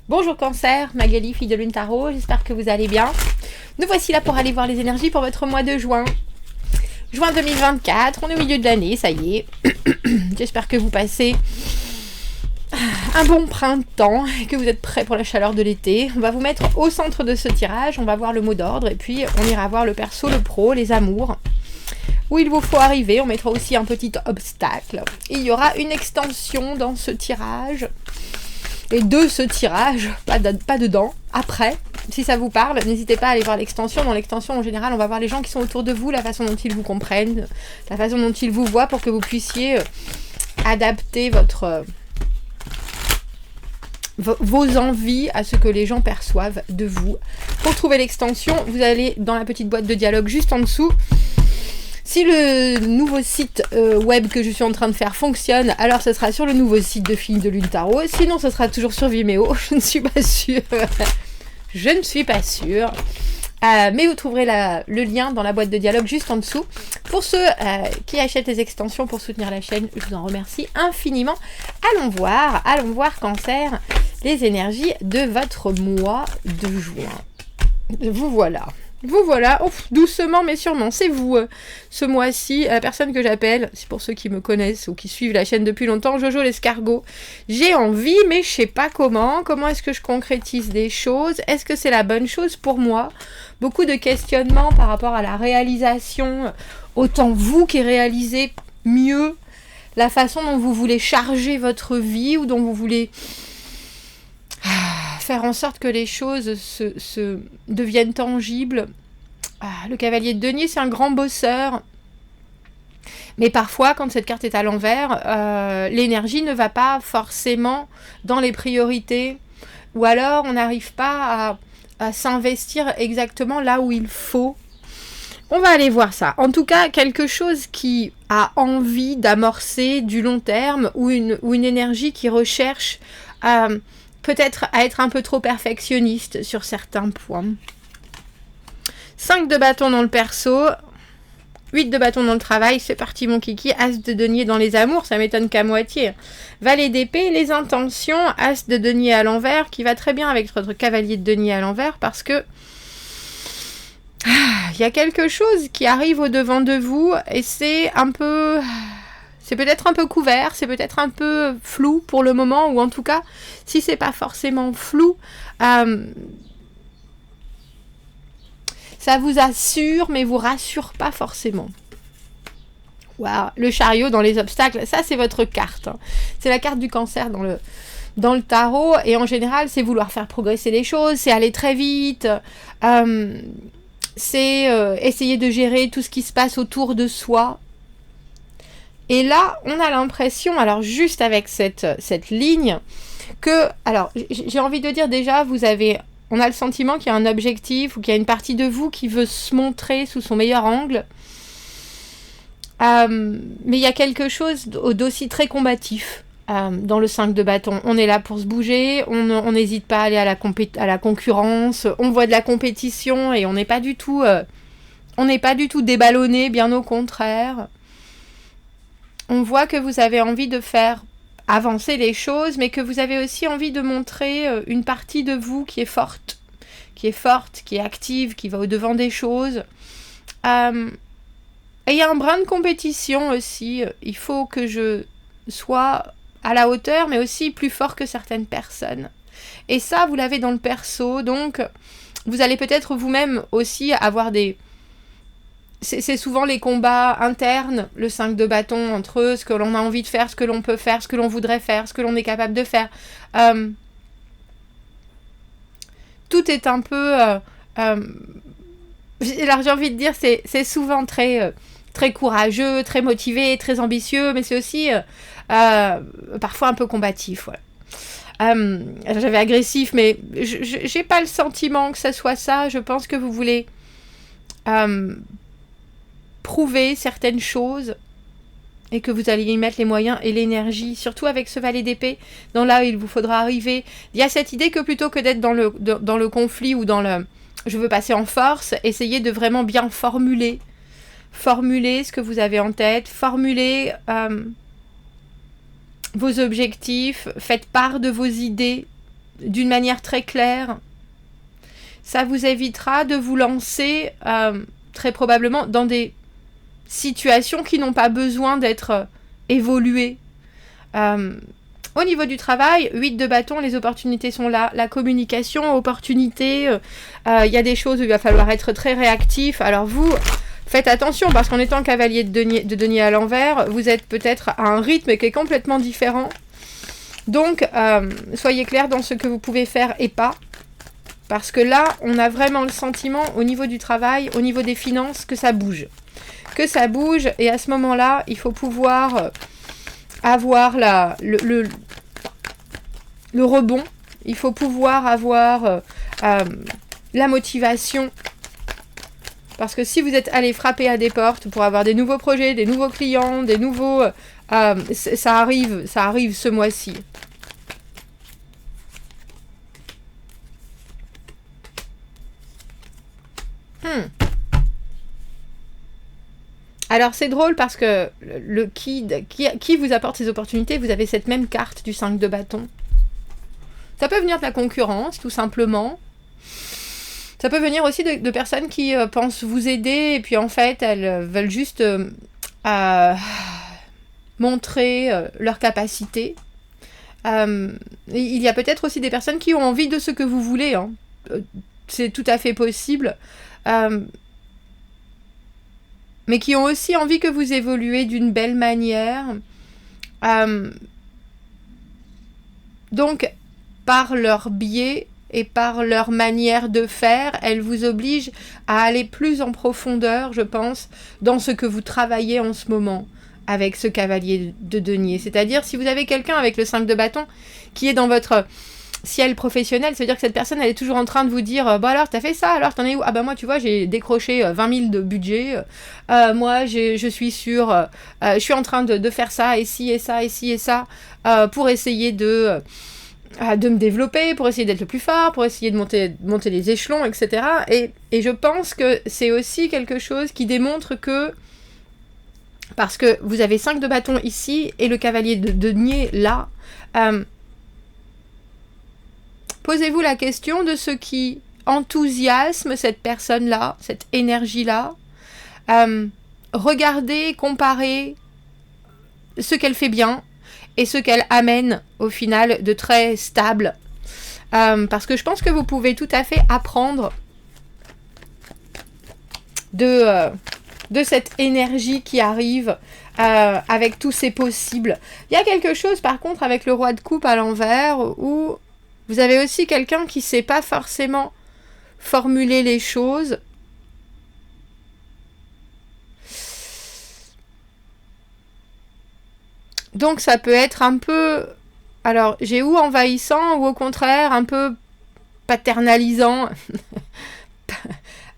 Bonjour Cancer, Magali, fille de Lune Tarot, j'espère que vous allez bien. Nous voici là pour aller voir les énergies pour votre mois de juin. Juin 2024, on est au milieu de l'année, ça y est. J'espère que vous passez un bon printemps et que vous êtes prêts pour la chaleur de l'été. On va vous mettre au centre de ce tirage, on va voir le mot d'ordre et puis on ira voir le perso, le pro, les amours. Où il vous faut arriver, on mettra aussi un petit obstacle. Et il y aura une extension dans ce tirage. Et de ce tirage, pas dedans, après, si ça vous parle, n'hésitez pas à aller voir l'extension. Dans l'extension, en général, on va voir les gens qui sont autour de vous, la façon dont ils vous comprennent, la façon dont ils vous voient pour que vous puissiez adapter vos envies à ce que les gens perçoivent de vous. Pour trouver l'extension, vous allez dans la petite boîte de dialogue juste en dessous. Si le nouveau site web que je suis en train de faire fonctionne, alors ce sera sur le nouveau site de Fille de Lune Tarot. Sinon, ce sera toujours sur Vimeo. Je ne suis pas sûre. Je ne suis pas sûre. Mais vous trouverez le lien dans la boîte de dialogue juste en dessous. Pour ceux qui achètent les extensions pour soutenir la chaîne, je vous en remercie infiniment. Allons voir Cancer, les énergies de votre mois de juin. Vous voilà. Vous voilà, doucement mais sûrement, c'est vous, ce mois-ci, la personne que j'appelle, c'est pour ceux qui me connaissent ou qui suivent la chaîne depuis longtemps, Jojo l'escargot. J'ai envie, mais je sais pas comment est-ce que je concrétise des choses, est-ce que c'est la bonne chose pour moi? Beaucoup de questionnements par rapport à la réalisation, autant vous qui réalisez mieux la façon dont vous voulez charger votre vie ou dont vous voulez faire en sorte que les choses se deviennent tangibles. Le cavalier de denier, c'est un grand bosseur. Mais parfois, quand cette carte est à l'envers, l'énergie ne va pas forcément dans les priorités. Ou alors, on n'arrive pas à s'investir exactement là où il faut. On va aller voir ça. En tout cas, quelque chose qui a envie d'amorcer du long terme ou une énergie qui recherche peut-être à être un peu trop perfectionniste sur certains points. 5 de bâton dans le perso, 8 de bâton dans le travail, c'est parti mon kiki, as de denier dans les amours, ça m'étonne qu'à moitié. Valet d'épée, les intentions, as de denier à l'envers, qui va très bien avec votre cavalier de denier à l'envers, parce que il y a quelque chose qui arrive au devant de vous, et c'est peut-être un peu couvert, c'est peut-être un peu flou pour le moment, ou en tout cas, si c'est pas forcément flou, ça vous assure, mais vous rassure pas forcément. Waouh, le chariot dans les obstacles, ça c'est votre carte. C'est la carte du cancer dans le tarot, et en général, c'est vouloir faire progresser les choses, c'est aller très vite, c'est essayer de gérer tout ce qui se passe autour de soi. Et là, on a l'impression, alors juste avec cette ligne, que, alors j'ai envie de dire déjà, on a le sentiment qu'il y a un objectif ou qu'il y a une partie de vous qui veut se montrer sous son meilleur angle. Mais il y a quelque chose d'aussi très combatif dans le 5 de bâton. On est là pour se bouger, on n'hésite pas à aller à la concurrence, on voit de la compétition et on n'est pas du tout déballonné, bien au contraire. On voit que vous avez envie de faire avancer les choses, mais que vous avez aussi envie de montrer une partie de vous qui est forte, qui est active, qui va au-devant des choses. Et il y a un brin de compétition aussi. Il faut que je sois à la hauteur, mais aussi plus fort que certaines personnes. Et ça, vous l'avez dans le perso, donc vous allez peut-être vous-même aussi avoir c'est souvent les combats internes, le 5 de bâton, entre ce que l'on a envie de faire, ce que l'on peut faire, ce que l'on voudrait faire, ce que l'on est capable de faire. Tout est un peu... alors j'ai envie de dire, c'est souvent très courageux, très motivé, très ambitieux, mais c'est aussi parfois un peu combatif. Voilà. J'avais agressif, mais j'ai pas le sentiment que ça soit ça. Je pense que vous voulez... prouver certaines choses et que vous allez y mettre les moyens et l'énergie, surtout avec ce valet d'épée, dans là où il vous faudra arriver. Il y a cette idée que plutôt que d'être dans le conflit ou dans le « je veux passer en force », essayez de vraiment bien formuler ce que vous avez en tête, formuler vos objectifs, faites part de vos idées d'une manière très claire. Ça vous évitera de vous lancer très probablement dans des situations qui n'ont pas besoin d'être évoluées. Au niveau du travail, 8 de bâton, les opportunités sont là. La communication, opportunité, il y a des choses où il va falloir être très réactif. Alors vous, faites attention parce qu'en étant cavalier de denier à l'envers, vous êtes peut-être à un rythme qui est complètement différent. Donc, soyez clair dans ce que vous pouvez faire et pas. Parce que là, on a vraiment le sentiment au niveau du travail, au niveau des finances, que ça bouge. Que ça bouge, et à ce moment-là, il faut pouvoir avoir le rebond. Il faut pouvoir avoir la motivation. Parce que si vous êtes allé frapper à des portes pour avoir des nouveaux projets, des nouveaux clients, des nouveaux... ça arrive ce mois-ci. Alors c'est drôle parce que le qui vous apporte ces opportunités, vous avez cette même carte du 5 de bâton. Ça peut venir de la concurrence, tout simplement. Ça peut venir aussi de personnes qui pensent vous aider et puis en fait elles veulent juste montrer leur capacité. Il y a peut-être aussi des personnes qui ont envie de ce que vous voulez. Hein. C'est tout à fait possible. Mais qui ont aussi envie que vous évoluez d'une belle manière. Donc, par leur biais et par leur manière de faire, elles vous obligent à aller plus en profondeur, je pense, dans ce que vous travaillez en ce moment avec ce cavalier de denier. C'est-à-dire, si vous avez quelqu'un avec le 5 de bâton qui est dans votre ciel professionnel, ça veut dire que cette personne, elle est toujours en train de vous dire bah alors, t'as fait ça, alors t'en es où? Ah bah moi, tu vois, j'ai décroché 20 000 de budget. Moi, je suis sûre, je suis en train de faire ça, et ci, et ça, et ci, et ça, pour essayer de me développer, pour essayer d'être le plus fort, pour essayer de monter les échelons, etc. Et je pense que c'est aussi quelque chose qui démontre que, parce que vous avez 5 de bâton ici, et le cavalier de denier là, posez-vous la question de ce qui enthousiasme cette personne-là, cette énergie-là. Regardez, comparez ce qu'elle fait bien et ce qu'elle amène au final de très stable. Parce que je pense que vous pouvez tout à fait apprendre de cette énergie qui arrive avec tous ces possibles. Il y a quelque chose par contre avec le roi de coupe à l'envers où vous avez aussi quelqu'un qui ne sait pas forcément formuler les choses. Donc ça peut être un peu... Alors, j'ai ou envahissant ou au contraire un peu paternalisant.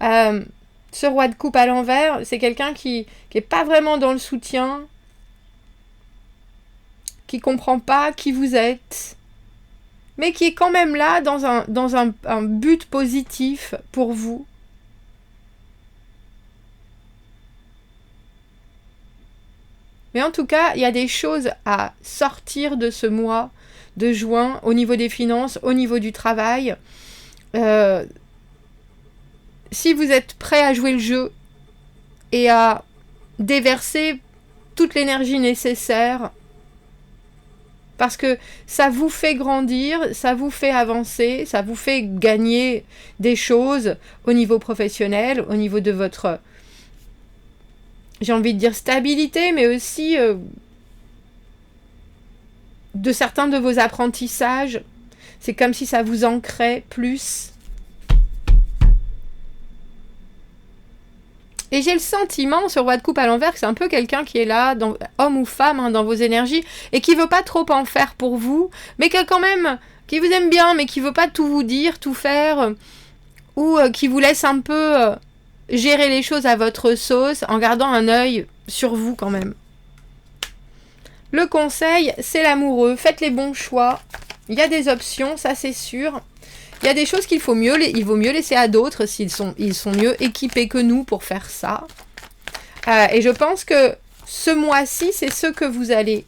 Ce roi de coupe à l'envers, c'est quelqu'un qui n'est pas vraiment dans le soutien, qui ne comprend pas qui vous êtes, mais qui est quand même là dans un but positif pour vous. Mais en tout cas, il y a des choses à sortir de ce mois de juin au niveau des finances, au niveau du travail. Si vous êtes prêt à jouer le jeu et à déverser toute l'énergie nécessaire, parce que ça vous fait grandir, ça vous fait avancer, ça vous fait gagner des choses au niveau professionnel, au niveau de votre, j'ai envie de dire stabilité, mais aussi de certains de vos apprentissages. C'est comme si ça vous ancrait plus. Et j'ai le sentiment, ce roi de coupe à l'envers, que c'est un peu quelqu'un qui est là, homme ou femme, hein, dans vos énergies, et qui veut pas trop en faire pour vous, mais qui quand même, qui vous aime bien, mais qui veut pas tout vous dire, tout faire, ou qui vous laisse un peu gérer les choses à votre sauce, en gardant un œil sur vous quand même. Le conseil, c'est l'amoureux. Faites les bons choix. Il y a des options, ça c'est sûr. Il y a des choses il vaut mieux laisser à d'autres s'ils sont mieux équipés que nous pour faire ça. Et je pense que ce mois-ci, c'est ce que vous allez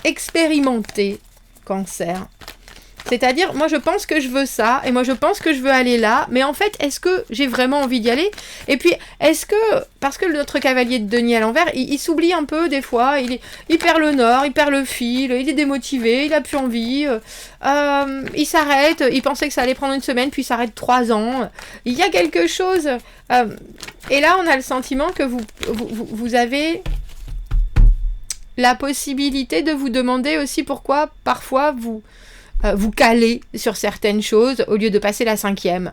expérimenter, Cancer. C'est-à-dire, moi je pense que je veux ça, et moi je pense que je veux aller là, mais en fait, est-ce que j'ai vraiment envie d'y aller? Et puis, est-ce que, parce que notre cavalier de denier à l'envers, il s'oublie un peu des fois, il perd le nord, il perd le fil, il est démotivé, il a plus envie, il s'arrête, il pensait que ça allait prendre une semaine, puis il s'arrête 3 ans. Il y a quelque chose, et là on a le sentiment que vous avez la possibilité de vous demander aussi pourquoi parfois vous calez sur certaines choses au lieu de passer la 5e.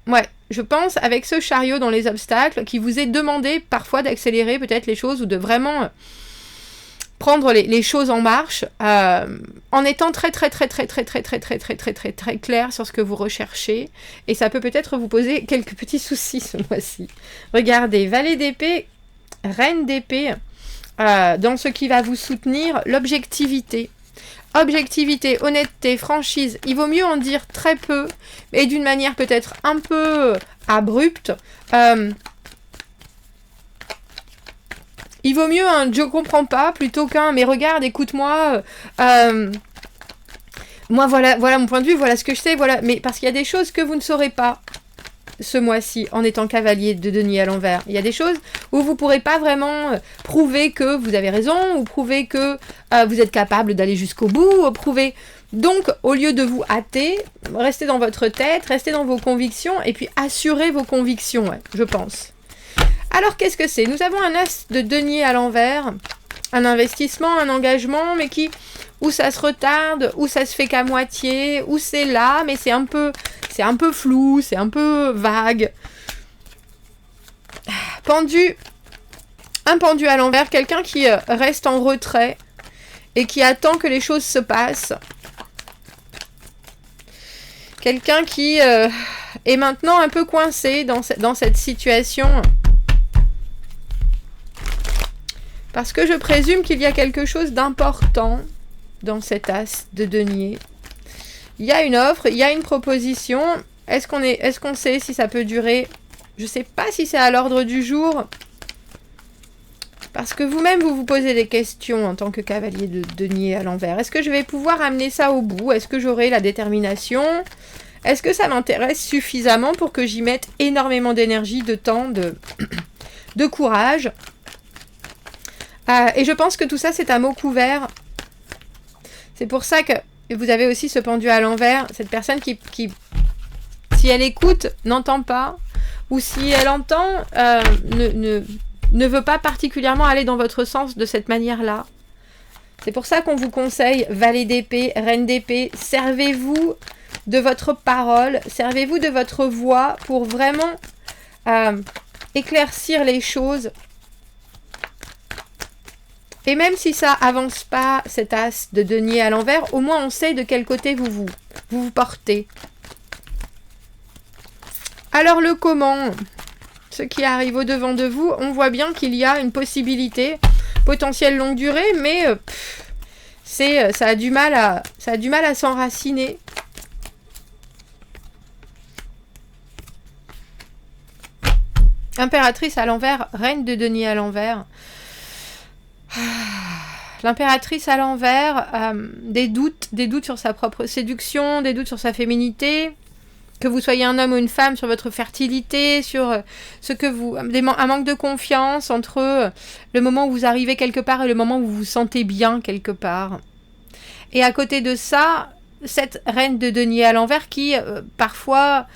Ouais, je pense avec ce chariot dans les obstacles qui vous est demandé parfois d'accélérer peut-être les choses ou de vraiment prendre les choses en marche en étant très clair sur ce que vous recherchez, et ça peut peut-être vous poser quelques petits soucis ce mois-ci. Regardez, valet d'épée, reine d'épée. Dans ce qui va vous soutenir, l'objectivité. Objectivité, honnêteté, franchise, il vaut mieux en dire très peu, et d'une manière peut-être un peu abrupte. Il vaut mieux un « je comprends pas » plutôt qu'un « mais regarde, écoute-moi, moi voilà mon point de vue, voilà ce que je sais, voilà ». Mais parce qu'il y a des choses que vous ne saurez pas ce mois-ci en étant cavalier de denier à l'envers. Il y a des choses où vous ne pourrez pas vraiment prouver que vous avez raison, ou prouver que vous êtes capable d'aller jusqu'au bout, prouver. Donc, au lieu de vous hâter, restez dans votre tête, restez dans vos convictions, et puis assurez vos convictions, ouais, je pense. Alors, qu'est-ce que c'est? Nous avons un as de denier à l'envers, un investissement, un engagement, mais où ça se retarde, où ça se fait qu'à moitié, où c'est là, mais c'est un peu flou, c'est un peu vague. Un pendu à l'envers, quelqu'un qui reste en retrait et qui attend que les choses se passent. Quelqu'un qui est maintenant un peu coincé dans cette situation. Parce que je présume qu'il y a quelque chose d'important dans cet as de denier. Il y a une offre, il y a une proposition. Est-ce qu'on sait si ça peut durer? Je ne sais pas si c'est à l'ordre du jour. Parce que vous-même, vous vous posez des questions en tant que cavalier de denier à l'envers. Est-ce que je vais pouvoir amener ça au bout? Est-ce que j'aurai la détermination? Est-ce que ça m'intéresse suffisamment pour que j'y mette énormément d'énergie, de temps, de courage? Et je pense que tout ça, c'est un mot couvert. C'est pour ça que vous avez aussi ce pendu à l'envers, cette personne qui si elle écoute, n'entend pas, ou si elle entend, ne veut pas particulièrement aller dans votre sens de cette manière-là. C'est pour ça qu'on vous conseille, valet d'épée, reine d'épée, servez-vous de votre parole, servez-vous de votre voix pour vraiment éclaircir les choses. Et même si ça avance pas, cet as de denier à l'envers, au moins on sait de quel côté vous portez. Alors le comment, ce qui arrive au devant de vous, on voit bien qu'il y a une possibilité, potentielle longue durée, mais ça a du mal à s'enraciner. Impératrice à l'envers, reine de denier à l'envers. L'impératrice à l'envers, des doutes sur sa propre séduction, des doutes sur sa féminité, que vous soyez un homme ou une femme, sur votre fertilité, sur ce que un manque de confiance entre le moment où vous arrivez quelque part et le moment où vous vous sentez bien quelque part. Et à côté de ça, cette reine de denier à l'envers qui parfois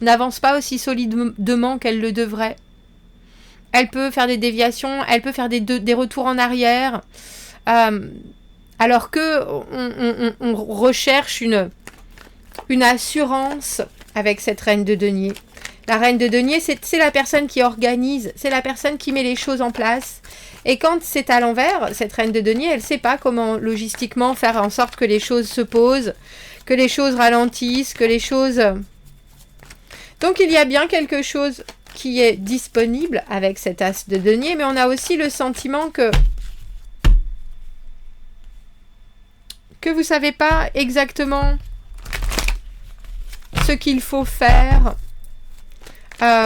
n'avance pas aussi solidement qu'elle le devrait. Elle peut faire des déviations, elle peut faire des retours en arrière, alors que on recherche une assurance avec cette reine de denier. La reine de denier, c'est la personne qui organise, c'est la personne qui met les choses en place. Et quand c'est à l'envers, cette reine de denier, elle ne sait pas comment logistiquement faire en sorte que les choses se posent, que les choses ralentissent, que les choses... Donc il y a bien quelque chose qui est disponible avec cet as de denier, mais on a aussi le sentiment que vous ne savez pas exactement ce qu'il faut faire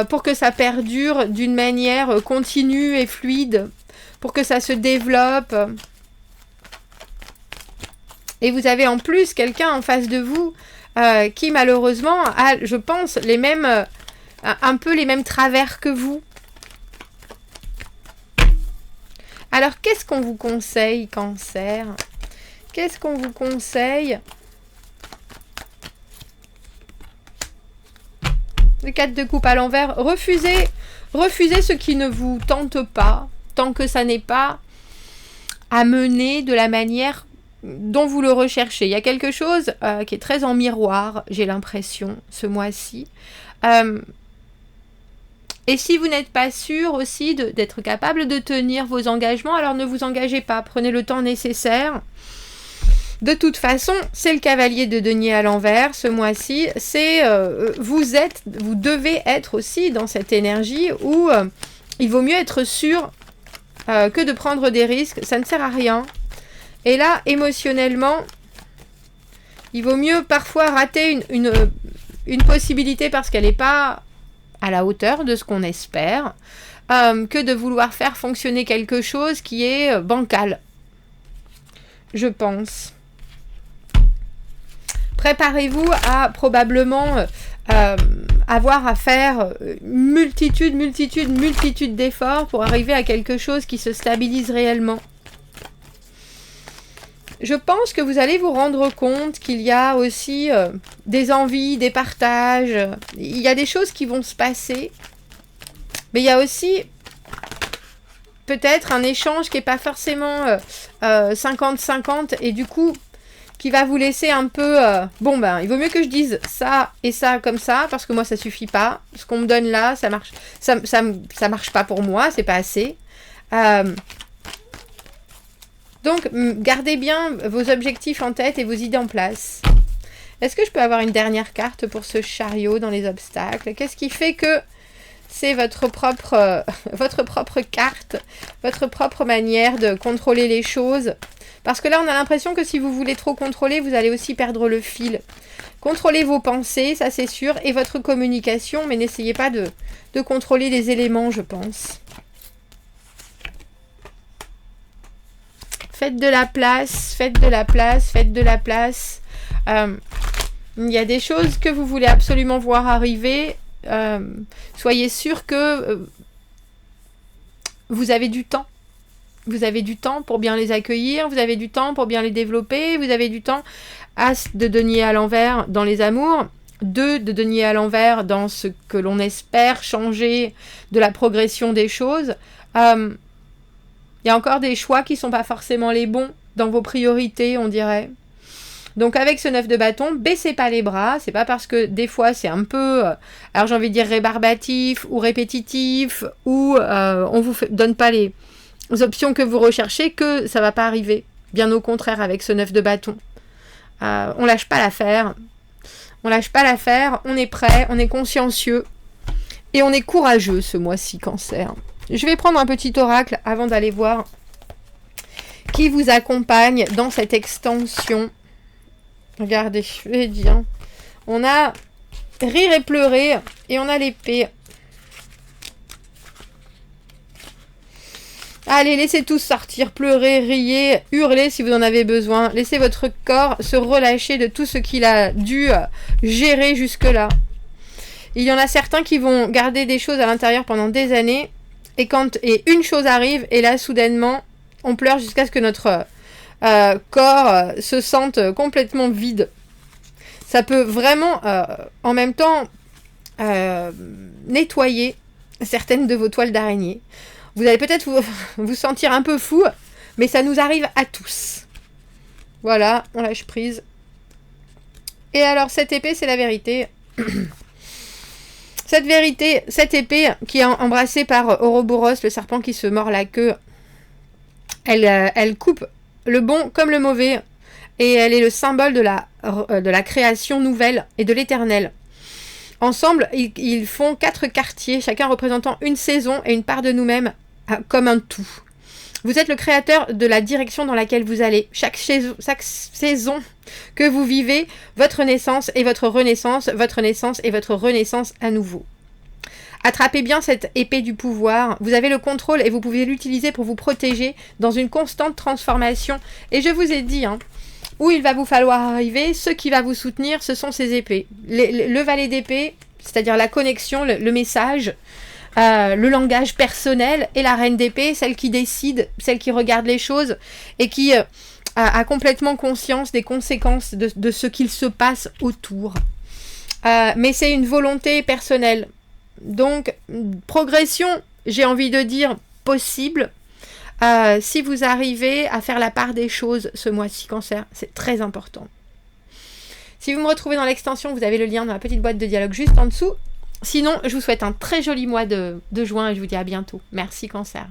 pour que ça perdure d'une manière continue et fluide, pour que ça se développe. Et vous avez en plus quelqu'un en face de vous qui malheureusement a, je pense, les mêmes, un peu les mêmes travers que vous. Alors, qu'est-ce qu'on vous conseille, Cancer? Qu'est-ce qu'on vous conseille? Le 4 de coupe à l'envers. Refusez ce qui ne vous tente pas, tant que ça n'est pas amené de la manière dont vous le recherchez. Il y a quelque chose qui est très en miroir, j'ai l'impression, ce mois-ci. Et si vous n'êtes pas sûr aussi d'être capable de tenir vos engagements, alors ne vous engagez pas, prenez le temps nécessaire. De toute façon, c'est le cavalier de denier à l'envers ce mois-ci. C'est vous devez être aussi dans cette énergie où il vaut mieux être sûr que de prendre des risques. Ça ne sert à rien. Et là, émotionnellement, il vaut mieux parfois rater une possibilité parce qu'elle n'est pas à la hauteur de ce qu'on espère, que de vouloir faire fonctionner quelque chose qui est bancal. Je pense. Préparez-vous à probablement avoir à faire multitude d'efforts pour arriver à quelque chose qui se stabilise réellement. Je pense que vous allez vous rendre compte qu'il y a aussi des envies, des partages. Il y a des choses qui vont se passer. Mais il y a aussi peut-être un échange qui n'est pas forcément 50-50 et du coup qui va vous laisser un peu... bon ben, il vaut mieux que je dise ça et ça comme ça parce que moi ça suffit pas. Ce qu'on me donne là, ça marche. Ça marche pas pour moi, c'est pas assez. Donc, gardez bien vos objectifs en tête et vos idées en place. Est-ce que je peux avoir une dernière carte pour ce chariot dans les obstacles? Qu'est-ce qui fait que c'est votre propre carte, votre propre manière de contrôler les choses? Parce que là, on a l'impression que si vous voulez trop contrôler, vous allez aussi perdre le fil. Contrôlez vos pensées, ça c'est sûr, et votre communication, mais n'essayez pas de contrôler les éléments, je pense. Faites de la place, faites de la place, faites de la place. Il y a des choses que vous voulez absolument voir arriver. Soyez sûr que vous avez du temps. Vous avez du temps pour bien les accueillir, vous avez du temps pour bien les développer, vous avez du temps. As de denier à l'envers dans les amours, 2 de denier à l'envers dans ce que l'on espère changer de la progression des choses. Il y a encore des choix qui ne sont pas forcément les bons dans vos priorités, on dirait. Donc avec ce 9 de bâton, baissez pas les bras. C'est pas parce que des fois c'est un peu, alors j'ai envie de dire rébarbatif ou répétitif, ou on vous donne pas les options que vous recherchez, que ça va pas arriver. Bien au contraire avec ce 9 de bâton. On lâche pas l'affaire. On lâche pas l'affaire, on est prêt, on est consciencieux. Et on est courageux ce mois-ci, Cancer. Je vais prendre un petit oracle avant d'aller voir qui vous accompagne dans cette extension. Regardez, je vais dire. On a rire et pleurer et on a l'épée. Allez, laissez tout sortir, pleurez, riez, hurlez si vous en avez besoin. Laissez votre corps se relâcher de tout ce qu'il a dû gérer jusque-là. Il y en a certains qui vont garder des choses à l'intérieur pendant des années. Et une chose arrive, et là, soudainement, on pleure jusqu'à ce que notre corps se sente complètement vide. Ça peut vraiment, en même temps, nettoyer certaines de vos toiles d'araignée. Vous allez peut-être vous sentir un peu fou, mais ça nous arrive à tous. Voilà, on lâche prise. Et alors, cette épée, c'est la vérité. Cette épée qui est embrassée par Ouroboros, le serpent qui se mord la queue, elle coupe le bon comme le mauvais, et elle est le symbole de la création nouvelle et de l'éternel. Ensemble, ils font 4 quartiers, chacun représentant une saison et une part de nous-mêmes comme un tout. Vous êtes le créateur de la direction dans laquelle vous allez. Chaque saison que vous vivez, votre naissance et votre renaissance, votre naissance et votre renaissance à nouveau. Attrapez bien cette épée du pouvoir. Vous avez le contrôle et vous pouvez l'utiliser pour vous protéger dans une constante transformation. Et je vous ai dit, où il va vous falloir arriver. Ce qui va vous soutenir, ce sont ces épées. Le valet d'épée, c'est-à-dire la connexion, le message, le langage personnel, et la reine d'épée, celle qui décide, celle qui regarde les choses et qui a complètement conscience des conséquences de ce qu'il se passe autour. Mais c'est une volonté personnelle. Donc, progression, j'ai envie de dire, possible. Si vous arrivez à faire la part des choses ce mois-ci, Cancer, c'est très important. Si vous me retrouvez dans l'extension, vous avez le lien dans la petite boîte de dialogue juste en dessous. Sinon, je vous souhaite un très joli mois de juin et je vous dis à bientôt. Merci, Cancer.